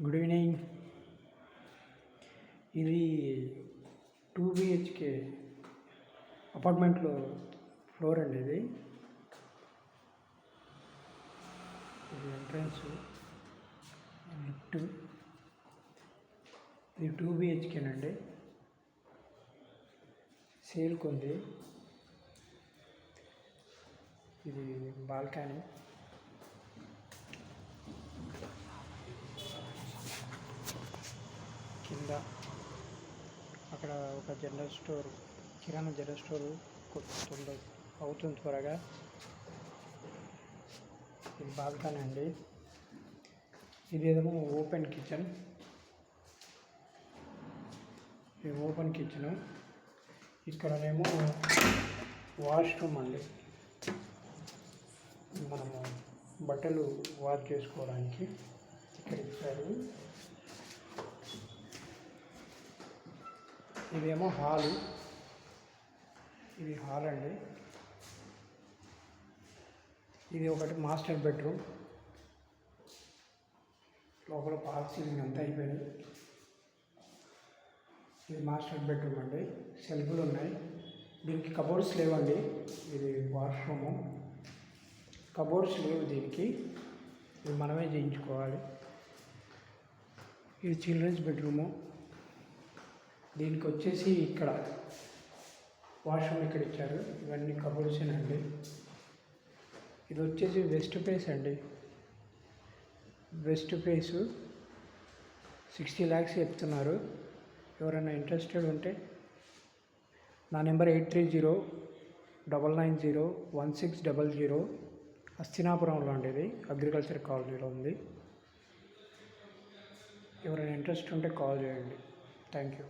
Good evening. ఇది 2 BHK అపార్ట్మెంట్లో floor అండి. ఇది ఎంట్రన్స్, లిఫ్ట్. ఇది 2 BHK అండి. సేల్కి ఉంది. ఇది బాల్కనీ. కింద అక్కడ ఒక జనరల్ స్టోర్, కిరాణా జనరల్ స్టోర్ అవుతుంది త్వరగా. ఇది బాల్కనీ అండి. ఇదేమో ఓపెన్ కిచెన్. ఇది ఓపెన్ కిచెన్. ఇక్కడనేమో వాష్రూమ్ అండి. మనము బట్టలు వాష్ చేసుకోవడానికి ఇక్కడ ఇచ్చారు. ఇదేమో హాలు. ఇది హాల్ అండి. ఇది ఒకటి మాస్టర్ బెడ్రూమ్. లోపల పాల్ సీలింగ్ అంతా అయిపోయింది. ఇది మాస్టర్ బెడ్రూమ్ అండి. సెల్ఫ్లు ఉన్నాయి. దీనికి కబోర్డ్స్ లేవండి. ఇది వాష్రూము. కబోర్డ్స్ లేవు దీనికి. ఇది మనమే చేయించుకోవాలి. ఇది చిల్డ్రన్స్ బెడ్రూము. దీనికి వచ్చేసి ఇక్కడ వాష్రూమ్ ఇక్కడ ఇచ్చారు. ఇవన్నీ కబోర్డ్సేనండి. ఇది వచ్చేసి వెస్ట్ ఫేస్ అండి. వెస్ట్ ఫేసు 60 lakhs చెప్తున్నారు. ఎవరైనా ఇంట్రెస్టెడ్ ఉంటే నా నెంబర్ 8309901600. హస్తినాపురంలో అండి. ఇది అగ్రికల్చర్ కాలనీలో ఉంది. ఎవరైనా ఇంట్రెస్ట్ ఉంటే కాల్ చేయండి. Thank you.